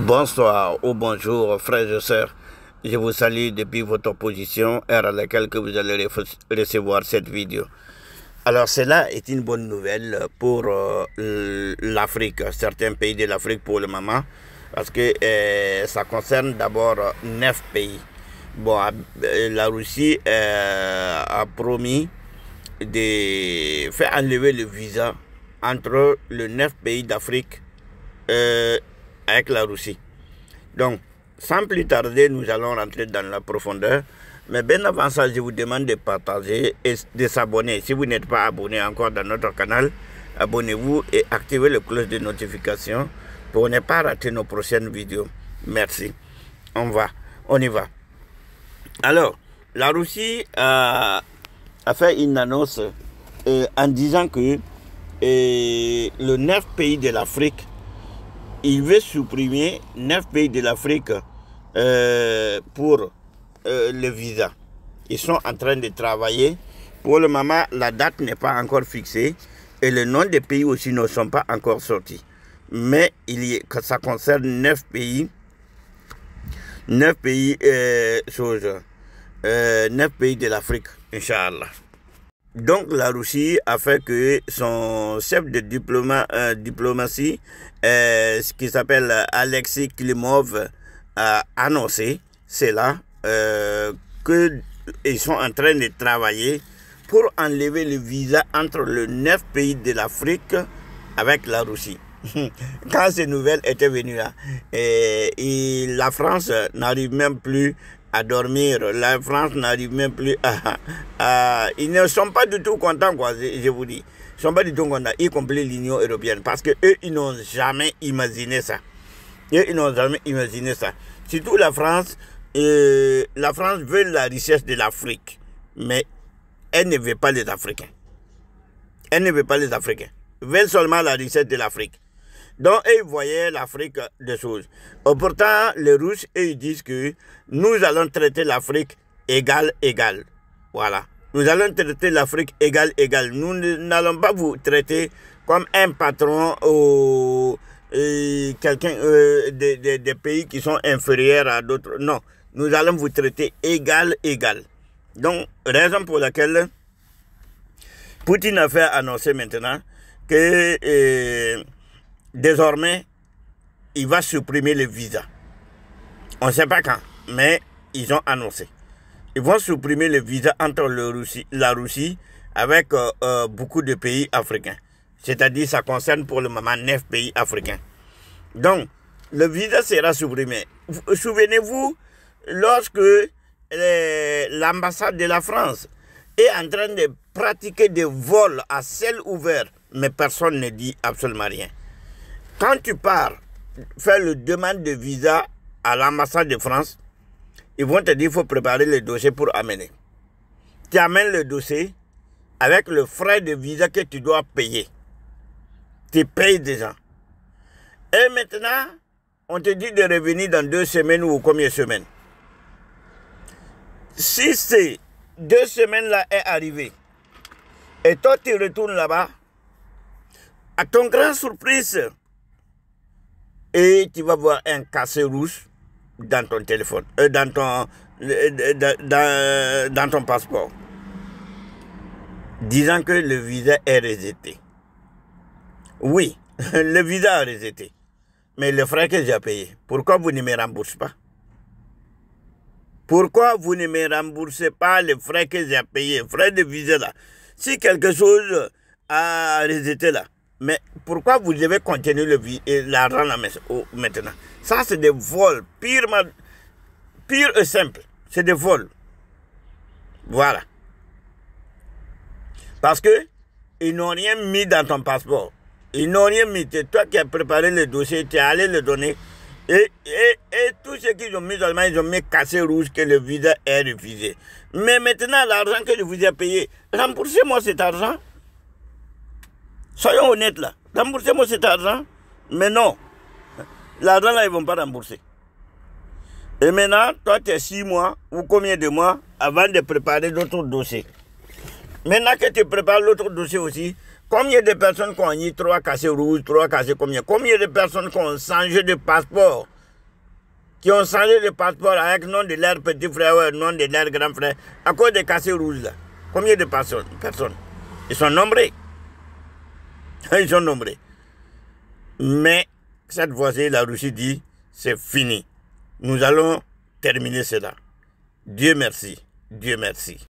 Bonsoir ou bonjour frères et sœurs, je vous salue depuis votre position, heure à laquelle que vous allez recevoir cette vidéo. Alors cela est une bonne nouvelle pour l'Afrique, certains pays de l'Afrique pour le moment, parce que ça concerne d'abord 9 pays. Bon, la Russie a promis de faire enlever le visa entre les 9 pays d'Afrique avec la Russie. Donc, sans plus tarder, nous allons rentrer dans la profondeur. Mais bien avant ça, je vous demande de partager et de s'abonner. Si vous n'êtes pas abonné encore dans notre canal, abonnez-vous et activez le cloche de notification pour ne pas rater nos prochaines vidéos. Merci. On y va. Alors, la Russie a fait une annonce en disant que le 9 pays de l'Afrique, il veut supprimer 9 pays de l'Afrique pour le visa. Ils sont en train de travailler. Pour le moment, la date n'est pas encore fixée et le nom des pays aussi ne sont pas encore sortis. Mais ça concerne 9 pays. 9 pays, 9 pays de l'Afrique, Inch'Allah. Donc la Russie a fait que son chef de diplomatie, ce qui s'appelle Alexei Klimov, a annoncé cela, qu'ils sont en train de travailler pour enlever le visa entre les 9 pays de l'Afrique avec la Russie. Quand ces nouvelles étaient venues là, et la France n'arrive même plus à dormir, la France n'arrive même plus ils ne sont pas du tout contents, quoi, je vous dis. Ils ne sont pas du tout contents, y compris l'Union européenne, parce que eux, ils n'ont jamais imaginé ça. Ils n'ont jamais imaginé ça. Surtout la France veut la richesse de l'Afrique, mais elle ne veut pas les Africains. Elle ne veut pas les Africains. Elle veut seulement la richesse de l'Afrique. Donc, ils voyaient l'Afrique des choses. Pourtant, les Russes, ils disent que nous allons traiter l'Afrique égal. Voilà. Nous allons traiter l'Afrique égal. Nous n'allons pas vous traiter comme un patron ou quelqu'un des pays qui sont inférieurs à d'autres. Non. Nous allons vous traiter égal. Donc, raison pour laquelle Poutine a fait annoncer maintenant que désormais, il va supprimer le visa. On ne sait pas quand, mais ils ont annoncé. Ils vont supprimer le visa entre la Russie avec beaucoup de pays africains. C'est-à-dire, ça concerne pour le moment 9 pays africains. Donc, le visa sera supprimé. Souvenez-vous, lorsque l'ambassade de la France est en train de pratiquer des vols à ciel ouvert, mais personne ne dit absolument rien. Quand tu pars faire le demande de visa à l'ambassade de France, ils vont te dire qu'il faut préparer le dossier pour amener. Tu amènes le dossier avec le frais de visa que tu dois payer. Tu payes déjà. Et maintenant, on te dit de revenir dans 2 semaines ou combien de semaines. Si ces 2 semaines-là est arrivé, et toi tu retournes là-bas, à ton grand surprise, et tu vas voir un cachet rouge dans ton téléphone, dans ton passeport, disant que le visa est rejeté. Oui, le visa est rejeté. Mais le frais que j'ai payé, pourquoi vous ne me remboursez pas? Pourquoi vous ne me remboursez pas les frais que j'ai payés, frais de visa là? Si quelque chose a rejeté là, mais pourquoi vous devez continuer l'argent là maintenant? Ça, c'est des vols, pur et simple. C'est des vols. Voilà. Parce que ils n'ont rien mis dans ton passeport. Ils n'ont rien mis. C'est toi qui as préparé le dossier, tu es allé le donner. Et tout ce qu'ils ont mis seulement, ils ont mis cachet rouge que le visa est refusé. Mais maintenant, l'argent que je vous ai payé, remboursez-moi cet argent. Soyons honnêtes là. Remboursez-moi cet argent. Mais non. L'argent là, ils ne vont pas rembourser. Et maintenant, toi, tu as 6 mois ou combien de mois avant de préparer d'autres dossiers. Maintenant que tu prépares l'autre dossier aussi, combien de personnes qui ont eu 3 cachets rouges, 3 cachets combien de personnes qui ont changé de passeport qui ont changé de passeport avec le nom de leur petit frère ou le nom de leur grand frère à cause des cassés rouges là. Combien de personnes? Ils sont nombreux. Ils sont nombreux. Mais cette fois-ci, la Russie dit, c'est fini. Nous allons terminer cela. Dieu merci. Dieu merci.